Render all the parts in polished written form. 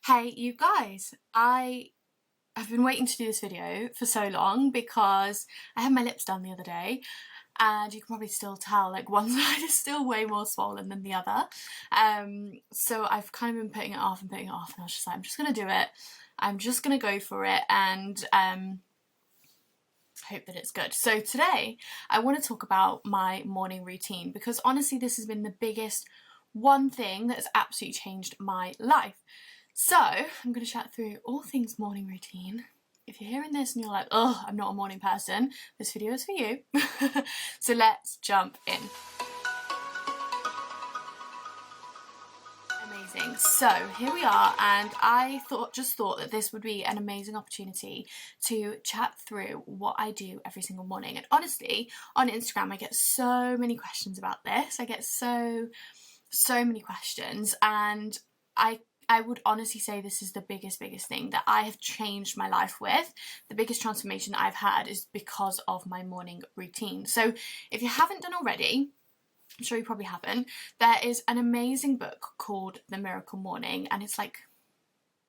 Hey you guys, I have been waiting to do this video for so long because I had my lips done the other day and you can probably still tell like one side is still way more swollen than the other. So I've kind of been putting it off and I was just like, I'm just gonna do it. I'm just gonna go for it and hope that it's good. So today I want to talk about my morning routine because honestly this has been the biggest one thing that has absolutely changed my life. So I'm going to chat through all things morning routine. If you're hearing this and you're like, oh, I'm not a morning person, this video is for you. So let's jump in. Amazing. So here we are, and I just thought that this would be an amazing opportunity to chat through what I do every single morning. And honestly, on Instagram I get so many questions about this. I get so many questions, and I would honestly say this is the biggest thing that I have changed my life with. The biggest transformation that I've had is because of my morning routine. So if you haven't done already, I'm sure you probably haven't, there is an amazing book called The Miracle Morning, and it's like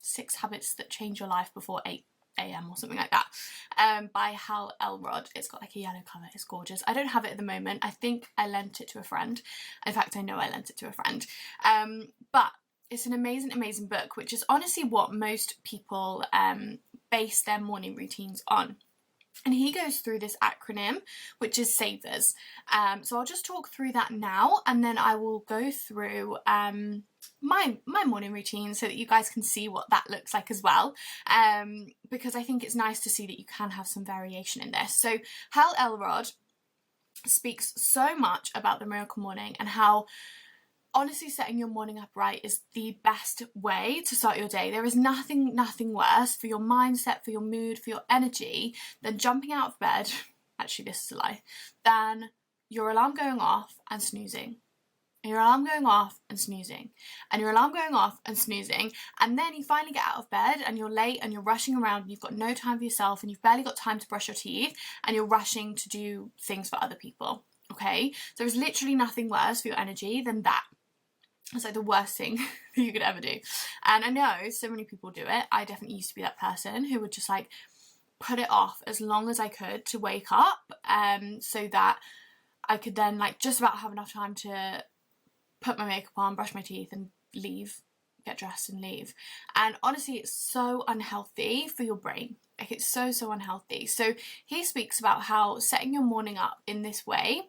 6 habits that change your life before 8 a.m. or something like that, by Hal Elrod. It's got like a yellow cover. It's gorgeous. I don't have it at the moment. I think I lent it to a friend. In fact, I know I lent it to a friend. But it's an amazing book, which is honestly what most people base their morning routines on. And he goes through this acronym, which is SAVERS. So I'll just talk through that now, and then I will go through my morning routine so that you guys can see what that looks like as well. Because I think it's nice to see that you can have some variation in this. So Hal Elrod speaks so much about the miracle morning and how honestly setting your morning up right is the best way to start your day. There is nothing worse for your mindset, for your mood, for your energy than jumping out of bed, actually this is a lie, than your alarm going off and snoozing. Your alarm going off and snoozing, and your alarm going off and snoozing, and then you finally get out of bed and you're late and you're rushing around and you've got no time for yourself and you've barely got time to brush your teeth and you're rushing to do things for other people, okay? So there's literally nothing worse for your energy than that. It's like the worst thing that you could ever do. And I know so many people do it. I definitely used to be that person who would just like put it off as long as I could to wake up, so that I could then like just about have enough time to put my makeup on, brush my teeth and leave, get dressed and leave. And honestly, it's so unhealthy for your brain. Like it's so unhealthy. So he speaks about how setting your morning up in this way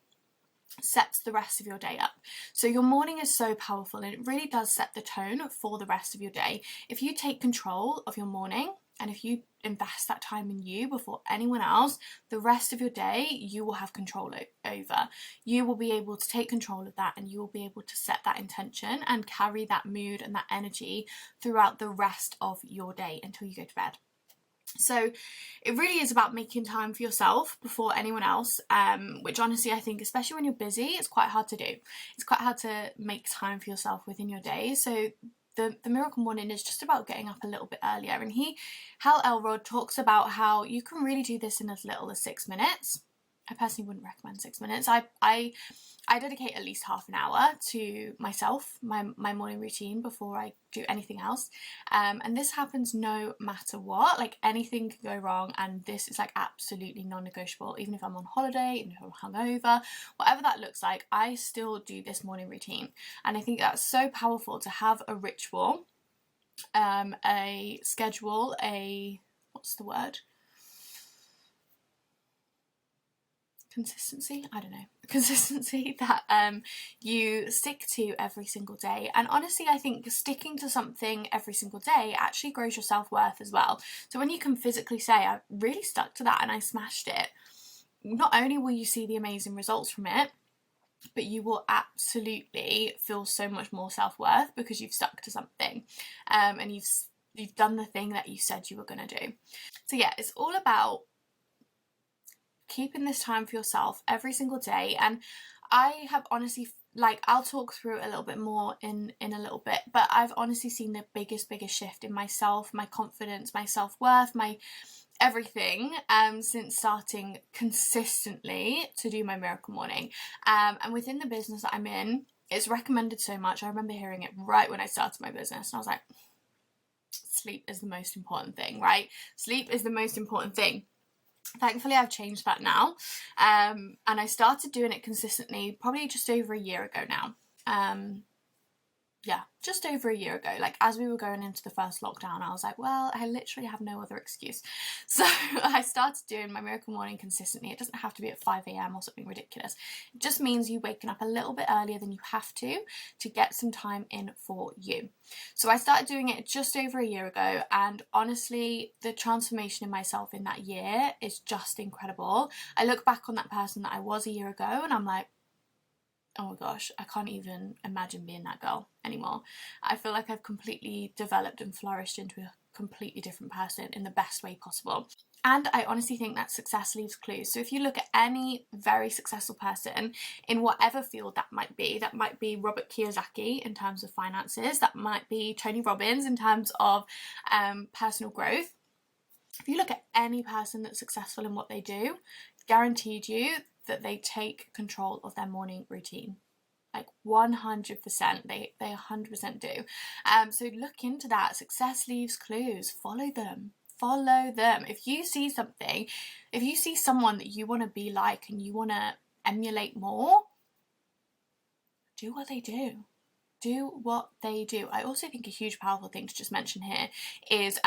sets the rest of your day up. So your morning is so powerful and it really does set the tone for the rest of your day. If you take control of your morning and if you invest that time in you before anyone else, the rest of your day you will have control over. You will be able to take control of that and you will be able to set that intention and carry that mood and that energy throughout the rest of your day until you go to bed. So it really is about making time for yourself before anyone else, which honestly I think, especially when you're busy, it's quite hard to do. It's quite hard to make time for yourself within your day. So the miracle morning is just about getting up a little bit earlier. And Hal Elrod talks about how you can really do this in as little as 6 minutes. I personally wouldn't recommend 6 minutes. I dedicate at least half an hour to myself, my morning routine before I do anything else. And this happens no matter what. Like anything can go wrong and this is like absolutely non-negotiable. Even if I'm on holiday, even if I'm hungover, whatever that looks like, I still do this morning routine. And I think that's so powerful to have a ritual, a schedule, what's the word? Consistency, I don't know, consistency that you stick to every single day. And honestly I think sticking to something every single day actually grows your self-worth as well. So when you can physically say I really stuck to that and I smashed it, not only will you see the amazing results from it, but you will absolutely feel so much more self-worth because you've stuck to something, and you've done the thing that you said you were going to do. So yeah, it's all about keeping this time for yourself every single day. And I have honestly, like I'll talk through it a little bit more in a little bit, but I've honestly seen the biggest shift in myself, my confidence, my self-worth, my everything, since starting consistently to do my miracle morning. And within the business that I'm in, it's recommended so much. I remember hearing it right when I started my business and I was like, sleep is the most important thing, right? Sleep is the most important thing. Thankfully, I've changed that now, and I started doing it consistently probably just over a year ago now. Yeah, just over a year ago. Like, as we were going into the first lockdown, I was like, well, I literally have no other excuse. So I started doing my miracle morning consistently. It doesn't have to be at 5 a.m. or something ridiculous. It just means you waking up a little bit earlier than you have to get some time in for you. So I started doing it just over a year ago, and honestly, the transformation in myself in that year is just incredible. I look back on that person that I was a year ago and I'm like, oh my gosh, I can't even imagine being that girl anymore. I feel like I've completely developed and flourished into a completely different person in the best way possible. And I honestly think that success leaves clues. So if you look at any very successful person in whatever field that might be Robert Kiyosaki in terms of finances, that might be Tony Robbins in terms of personal growth. If you look at any person that's successful in what they do, guaranteed you that they take control of their morning routine. Like 100%, they 100% do. So look into that. Success leaves clues. Follow them. If you see something, if you see someone that you want to be like and you want to emulate more, do what they do. Do what they do. I also think a huge powerful thing to just mention here is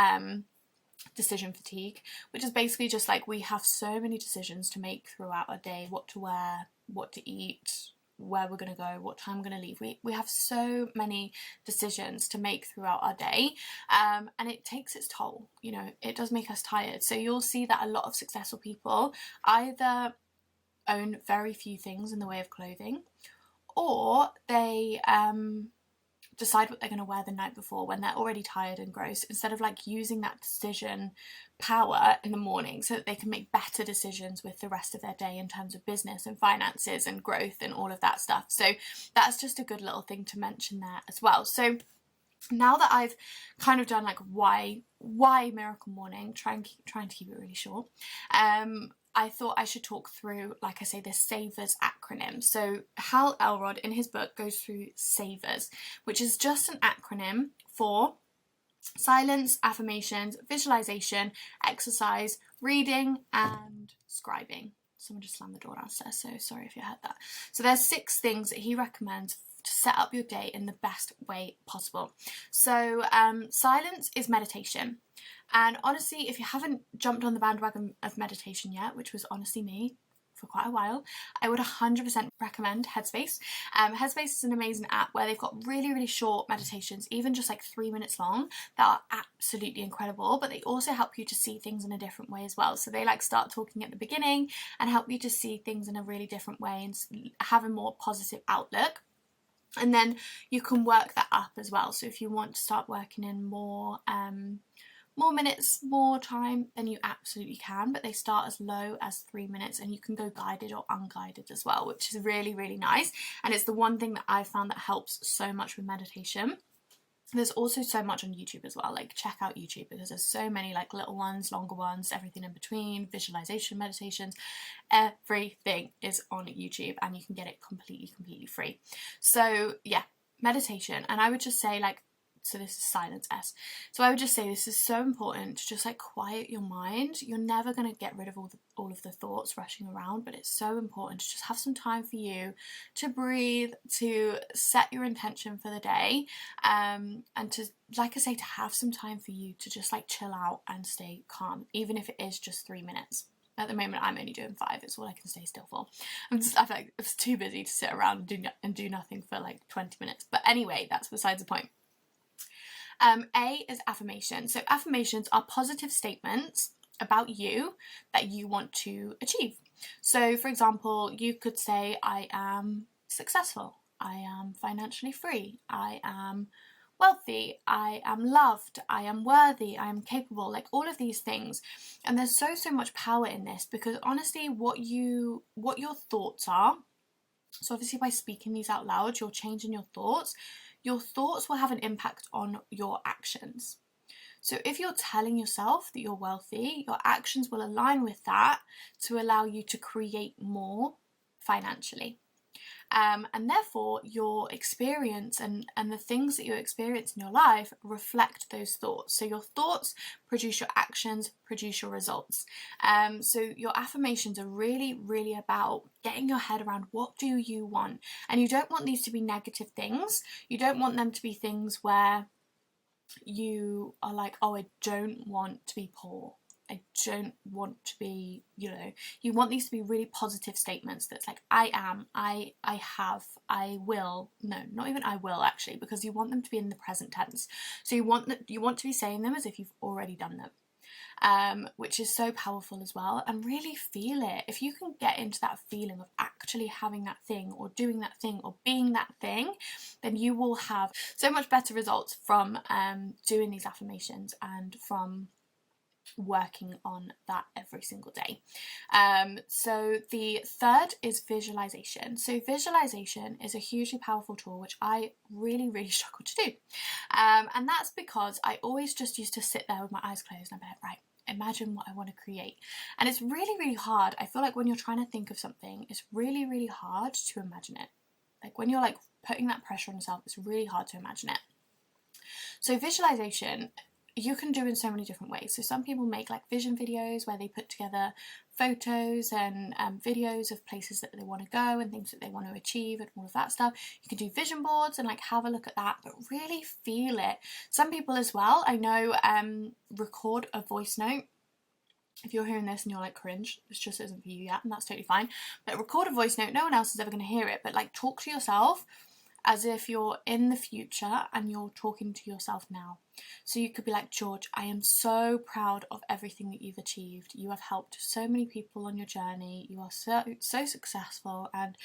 decision fatigue, which is basically just like we have so many decisions to make throughout our day: what to wear, what to eat, where we're going to go, what time we're going to leave. We have so many decisions to make throughout our day, and it takes its toll. You know, it does make us tired. So you'll see that a lot of successful people either own very few things in the way of clothing, or they decide what they're going to wear the night before when they're already tired and gross, instead of like using that decision power in the morning so that they can make better decisions with the rest of their day in terms of business and finances and growth and all of that stuff. So that's just a good little thing to mention there as well. So now that I've kind of done like why miracle morning, trying to keep it really short, I thought I should talk through, like I say, the SAVERS acronym. So Hal Elrod in his book goes through SAVERS, which is just an acronym for silence, affirmations, visualization, exercise, reading, and scribing. Someone just slammed the door downstairs, so sorry if you heard that. So there's 6 things that he recommends to set up your day in the best way possible. So silence is meditation. And honestly, if you haven't jumped on the bandwagon of meditation yet, which was honestly me for quite a while, I would 100% recommend Headspace. Headspace is an amazing app where they've got really, really short meditations, even just like 3 minutes long, that are absolutely incredible, but they also help you to see things in a different way as well. So they like start talking at the beginning and help you to see things in a really different way and have a more positive outlook. And then you can work that up as well. So if you want to start working in more minutes, more time, then you absolutely can, but they start as low as 3 minutes, and you can go guided or unguided as well, which is really, really nice. And it's the one thing that I found that helps so much with meditation. There's also so much on YouTube as well. Like, check out YouTube, because there's so many like little ones, longer ones, everything in between, visualization, meditations, everything is on YouTube, and you can get it completely free. So yeah, meditation. And I would just say, like, so this is silence S. So I would just say this is so important to just like quiet your mind. You're never going to get rid of all of the thoughts rushing around, but it's so important to just have some time for you to breathe, to set your intention for the day, and to, like I say, to have some time for you to just like chill out and stay calm, even if it is just 3 minutes. At the moment, I'm only doing 5. It's all I can stay still for. I feel like it's too busy to sit around and do nothing for like 20 minutes. But anyway, that's besides the point. A is affirmation. So affirmations are positive statements about you that you want to achieve. So for example, you could say, I am successful, I am financially free, I am wealthy, I am loved, I am worthy, I am capable, like all of these things. And there's so much power in this, because honestly, what your thoughts are, so obviously by speaking these out loud, you're changing your thoughts. Your thoughts will have an impact on your actions. So if you're telling yourself that you're wealthy, your actions will align with that to allow you to create more financially. and therefore your experience and the things that you experience in your life reflect those thoughts. So your thoughts produce your actions, produce your results. So your affirmations are really about getting your head around what do you want, and you don't want these to be negative things. You don't want them to be things where you are like, oh, I don't want to be poor, I don't want to be, you want these to be really positive statements that's like, I am, I have, I will. No, not even I will, actually, because you want them to be in the present tense. So you want to be saying them as if you've already done them, which is so powerful as well. And really feel it. If you can get into that feeling of actually having that thing or doing that thing or being that thing, then you will have so much better results from doing these affirmations and from working on that every single day. So the third is visualization. So visualization is a hugely powerful tool which I really struggle to do, and that's because I always just used to sit there with my eyes closed and I'd be like, right, imagine what I want to create. And it's really hard. I feel like when you're trying to think of something, it's really hard to imagine it. Like when you're like putting that pressure on yourself, it's really hard to imagine it. So visualization you can do in so many different ways. So some people make like vision videos where they put together photos and videos of places that they want to go and things that they want to achieve and all of that stuff. You can do vision boards and like have a look at that, but really feel it. Some people as well, I know, record a voice note. If you're hearing this and you're like, cringe, this just isn't for you yet, and that's totally fine, but record a voice note. No one else is ever going to hear it, but like talk to yourself as if you're in the future and you're talking to yourself now. So you could be like, George, I am so proud of everything that you've achieved. You have helped so many people on your journey. You are so successful, and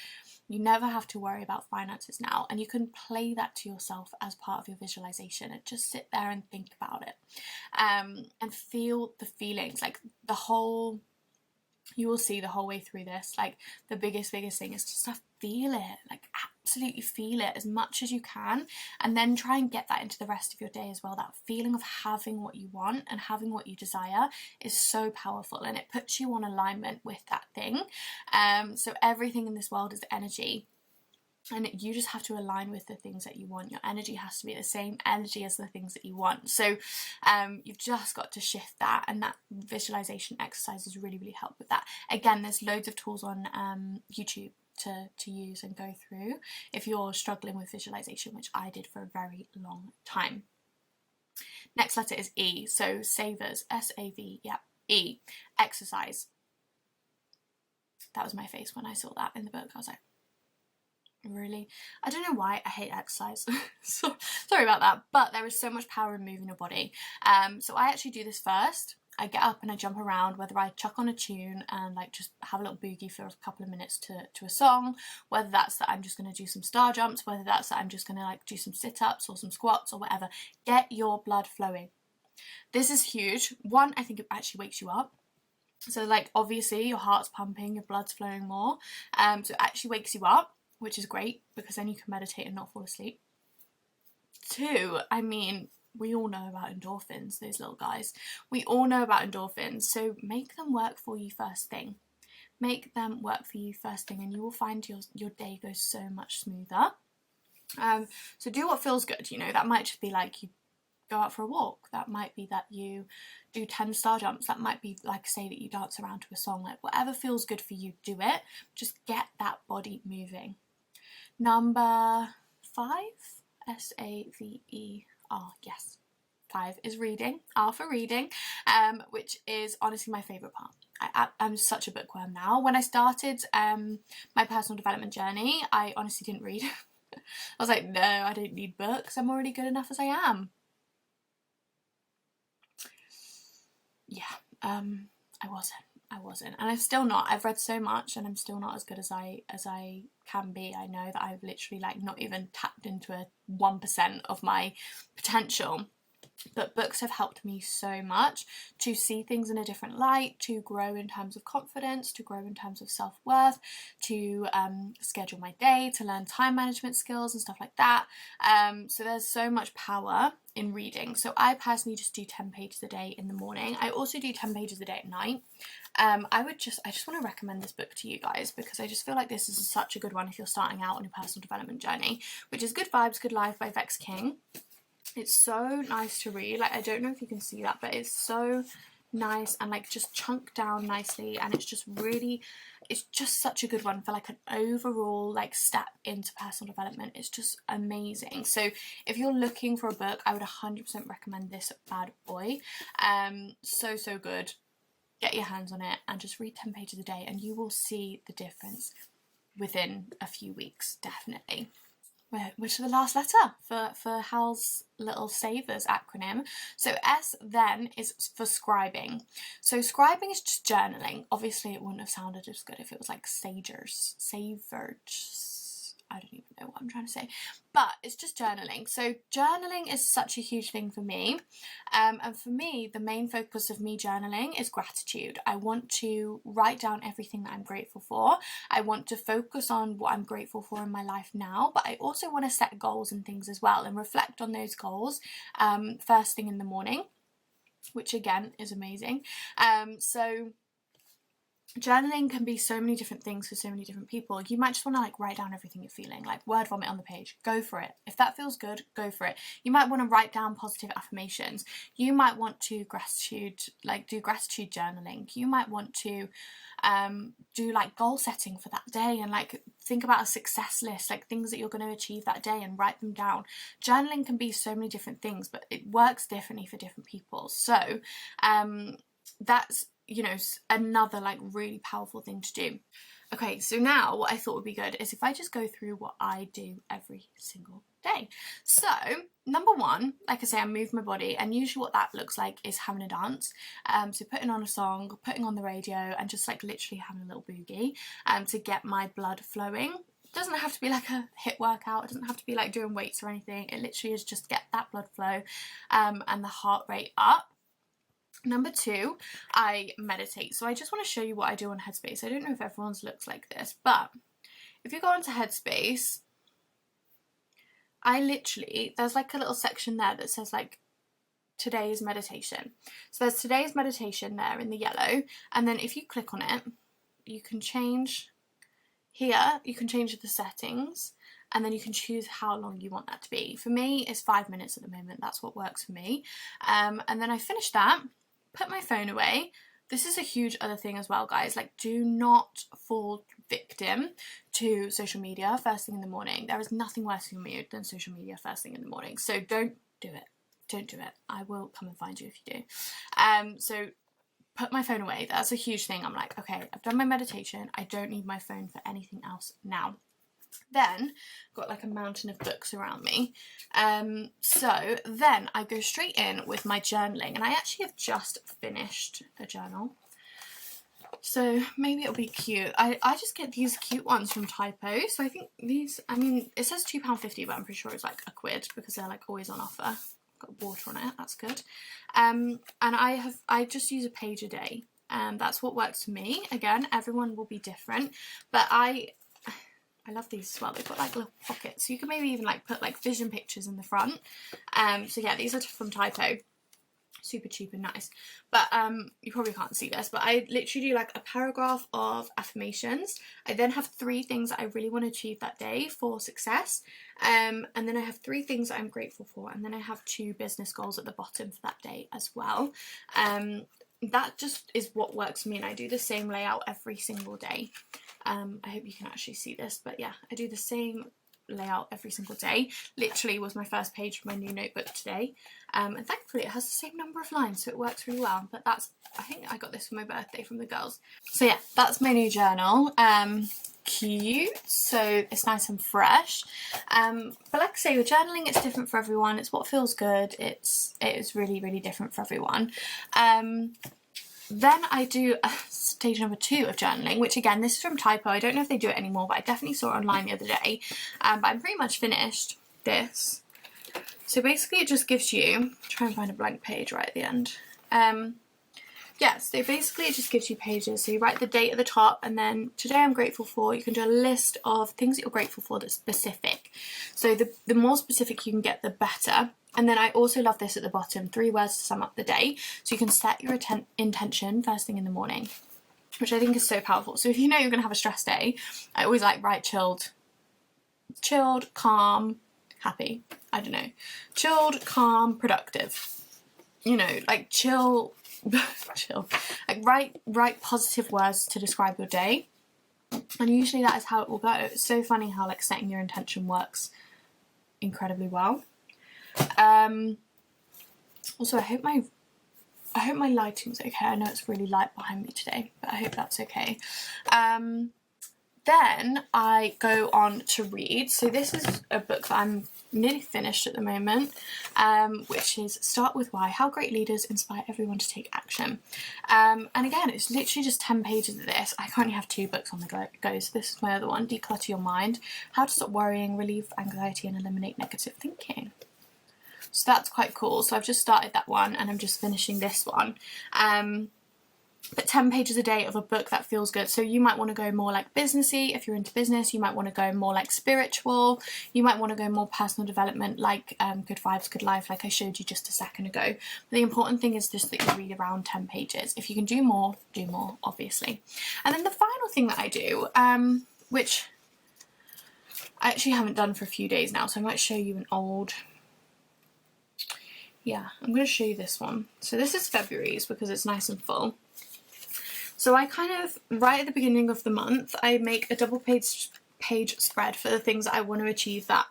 you never have to worry about finances now. And you can play that to yourself as part of your visualization and just sit there and think about it, and feel the feelings. Like you will see the whole way through this, like the biggest thing is just to feel it, like absolutely feel it as much as you can, and then try and get that into the rest of your day as well. That feeling of having what you want and having what you desire is so powerful, and it puts you on alignment with that thing. So everything in this world is energy, and you just have to align with the things that you want. Your energy has to be the same energy as the things that you want. So you've just got to shift that, and that visualization exercises really help with that. Again, there's loads of tools on YouTube to use and go through if you're struggling with visualization, which I did for a very long time. Next letter is E, so savers, S-A-V, yeah, E, exercise. That was my face when I saw that in the book. I was like, really? I don't know why I hate exercise. Sorry about that, but there is so much power in moving your body. So I actually do this first. I get up and I jump around, whether I chuck on a tune and like just have a little boogie for a couple of minutes to a song, whether that's that I'm just going to do some star jumps, whether that's that I'm just going to like do some sit-ups or some squats or whatever. Get your blood flowing. This is huge. One, I think it actually wakes you up. So like obviously your heart's pumping, your blood's flowing more. So it actually wakes you up, which is great because then you can meditate and not fall asleep. Two, I mean, we all know about endorphins, those little guys. We all know about endorphins, so make them work for you first thing. Make them work for you first thing, and you will find your day goes so much smoother. So do what feels good, that might just be like you go out for a walk. That might be that you do 10 star jumps. That might be like, say, that you dance around to a song. Like whatever feels good for you, do it. Just get that body moving. Number 5, S-A-V-E-R, yes. 5 is reading, R for reading, which is honestly my favourite part. I'm such a bookworm now. When I started my personal development journey, I honestly didn't read. I was like, no, I don't need books. I'm already good enough as I am. Yeah, I wasn't, and I'm still not. I've read so much and I'm still not as good as I can be. I know that I've literally like not even tapped into a 1% of my potential. but books have helped me so much to see things in a different light, to grow in terms of confidence, to grow in terms of self-worth, to schedule my day, to learn time management skills and stuff like that. So there's so much power in reading. So I personally just do 10 pages a day in the morning. I also do 10 pages a day at night. I just want to recommend this book to you guys because I just feel like this is such a good one if you're starting out on your personal development journey, which is Good Vibes, Good Life by Vex King. It's so nice to read. Like, I don't know if you can see that, but it's so nice and like just chunked down nicely, and it's just such a good one for like an overall like step into personal development. It's just amazing. So if you're looking for a book, I would 100% recommend this bad boy. So good. Get your hands on it and just read 10 pages a day and you will see the difference within a few weeks, definitely. Which is the last letter for Hal's little savers acronym. So S then is for scribing. So scribing is just journaling. Obviously it wouldn't have sounded as good if it was like savers. I don't even know what I'm trying to say, but it's just journaling. So journaling is such a huge thing for me, and for me the main focus of me journaling is gratitude. I want to write down everything that I'm grateful for. I want to focus on what I'm grateful for in my life now, but I also want to set goals and things as well and reflect on those goals first thing in the morning, which again is amazing. So journaling can be so many different things for so many different people. You might just want to like write down everything you're feeling, like word vomit on the page. Go for it. If that feels good, go for it. You might want to write down positive affirmations. You might want to do gratitude journaling. You might want to do like goal setting for that day and like think about a success list, like things that you're going to achieve that day and write them down. Journaling can be so many different things, but it works differently for different people. So that's, you know, another like really powerful thing to do. Okay, so now what I thought would be good is if I just go through what I do every single day. So number one, like I say, I move my body, and usually what that looks like is having a dance. So putting on a song, putting on the radio, and just like literally having a little boogie to get my blood flowing. It doesn't have to be like a HIIT workout. It doesn't have to be like doing weights or anything. It literally is just get that blood flow and the heart rate up. Number two, I meditate. So I just want to show you what I do on Headspace. I don't know if everyone's looks like this, but if you go onto Headspace, there's like a little section there that says like today's meditation. So there's today's meditation there in the yellow, and then if you click on it, you can change here, you can change the settings, and then you can choose how long you want that to be. For me, it's 5 minutes at the moment. That's what works for me. And then I finish that, put my phone away. This is a huge other thing as well, guys. Like, do not fall victim to social media first thing in the morning. There is nothing worse for you than social media first thing in the morning. So don't do it. Don't do it. I will come and find you if you do. So put my phone away. That's a huge thing. I'm like, okay, I've done my meditation. I don't need my phone for anything else now. Then got like a mountain of books around me, so then I go straight in with my journaling, and I actually have just finished a journal, so maybe it'll be cute. I just get these cute ones from Typo, so I think these, I mean it says £2.50, but I'm pretty sure it's like £1 because they're like always on offer. Got water on it, that's good. And I just use a page a day, and that's what works for me. Again, everyone will be different, but I love these as well. They've got like little pockets, so you can maybe even like put like vision pictures in the front. So yeah, these are from Typo. Super cheap and nice. But you probably can't see this, but I literally do like a paragraph of affirmations. I then have 3 things that I really want to achieve that day for success. And then I have 3 things that I'm grateful for. And then I have 2 business goals at the bottom for that day as well. That just is what works for me, and I do the same layout every single day. I hope you can actually see this, but yeah, I do the same layout every single day. Literally was my first page of my new notebook today, and thankfully it has the same number of lines, so it works really well. But I think I got this for my birthday from the girls. So yeah, that's my new journal. Cute, so it's nice and fresh, but like I say, with journaling it's different for everyone. It's what feels good. It is really different for everyone. Then I do stage number 2 of journaling, which again, this is from Typo. I don't know if they do it anymore, but I definitely saw it online the other day. But I'm pretty much finished this. So basically it just gives you, try and find a blank page right at the end. Yeah, so basically it just gives you pages. So you write the date at the top, and then today I'm grateful for. You can do a list of things that you're grateful for that's specific. So the more specific you can get, the better. And then I also love this at the bottom, 3 words to sum up the day. So you can set your intention first thing in the morning, which I think is so powerful. So if you know you're going to have a stress day, I always like write chilled, calm, happy. I don't know. Chilled, calm, productive. You know, like chill, like write positive words to describe your day. And usually that is how it will go. It's so funny how like setting your intention works incredibly well. Also, I hope my lighting's okay. I know it's really light behind me today, but I hope that's okay. Then I go on to read. So this is a book that I'm nearly finished at the moment, which is Start With Why, How Great Leaders Inspire Everyone to Take Action. And again, it's literally just 10 pages of this. I currently have 2 books on the go, so this is my other one, Declutter Your Mind, How to Stop Worrying, Relieve Anxiety and Eliminate Negative Thinking. So that's quite cool. So I've just started that one and I'm just finishing this one. But 10 pages a day of a book that feels good. So you might want to go more like businessy if you're into business. You might want to go more like spiritual. You might want to go more personal development, like Good Vibes, Good Life, like I showed you just a second ago. But the important thing is just that you read around 10 pages. If you can do more, obviously. And then the final thing that I do, which I actually haven't done for a few days now, so I might show you an old... Yeah, I'm going to show you this one. So this is February's because it's nice and full. So I kind of, right at the beginning of the month, I make a double page spread for the things that I want to achieve that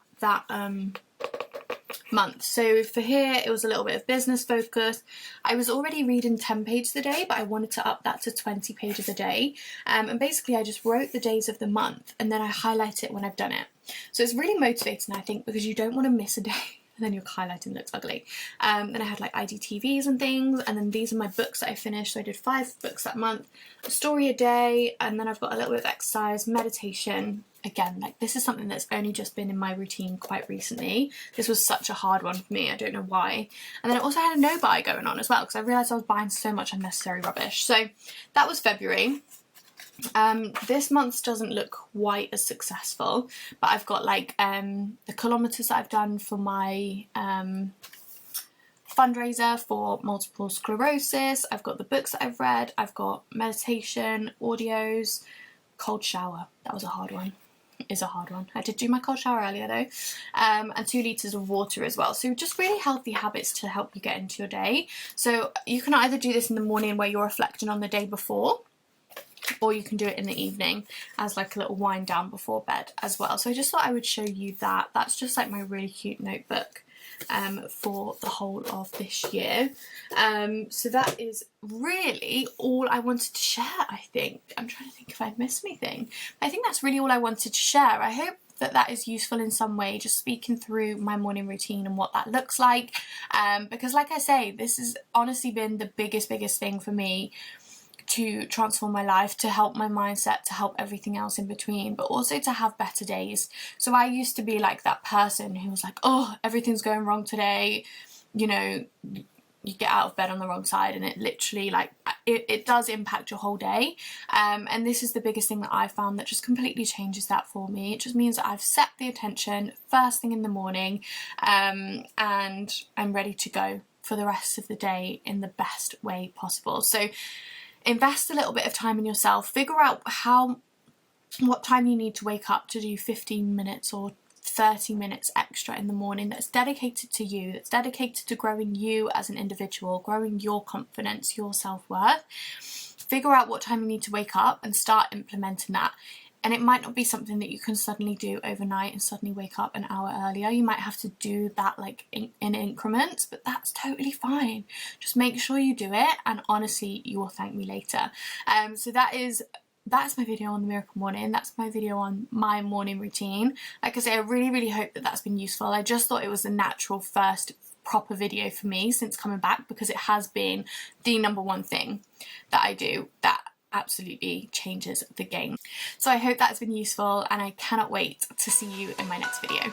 month. So for here, it was a little bit of business focus. I was already reading 10 pages a day, but I wanted to up that to 20 pages a day. And basically I just wrote the days of the month and then I highlight it when I've done it. So it's really motivating, I think, because you don't want to miss a day. And then your highlighting looks ugly. Then I had like IGTVs and things, and then these are my books that I finished. So I did 5 books that month, a story a day, and then I've got a little bit of exercise, meditation. Again, like this is something that's only just been in my routine quite recently. This was such a hard one for me, I don't know why. And then I also had a no buy going on as well, because I realised I was buying so much unnecessary rubbish. So that was February. This month doesn't look quite as successful, but I've got like the kilometres that I've done for my fundraiser for multiple sclerosis. I've got the books that I've read. I've got meditation, audios, cold shower. That was a hard one. Is a hard one. I did do my cold shower earlier though, and 2 litres of water as well. So just really healthy habits to help you get into your day. So you can either do this in the morning where you're reflecting on the day before, or you can do it in the evening as like a little wind down before bed as well. So I just thought I would show you that. That's just like my really cute notebook for the whole of this year. So that is really all I wanted to share, I think. I'm trying to think if I've missed anything. I think that's really all I wanted to share. I hope that is useful in some way, just speaking through my morning routine and what that looks like. Because like I say, this has honestly been the biggest thing for me to transform my life, to help my mindset, to help everything else in between, but also to have better days. So I used to be like that person who was like, oh, everything's going wrong today, you know, you get out of bed on the wrong side, and it literally like it does impact your whole day. And this is the biggest thing that I found that just completely changes that for me. It just means that I've set the intention first thing in the morning, and I'm ready to go for the rest of the day in the best way possible. So invest a little bit of time in yourself. Figure out what time you need to wake up to do 15 minutes or 30 minutes extra in the morning that's dedicated to you, that's dedicated to growing you as an individual, growing your confidence, your self-worth. Figure out what time you need to wake up and start implementing that. And it might not be something that you can suddenly do overnight and suddenly wake up an hour earlier. You might have to do that like in increments, but that's totally fine. Just make sure you do it, and honestly, you will thank me later. So that's my video on the miracle morning. That's my video on my morning routine. Like I say, I really hope that that's been useful. I just thought it was the natural first proper video for me since coming back, because it has been the #1 thing that I do that absolutely changes the game. So I hope that's been useful, and I cannot wait to see you in my next video.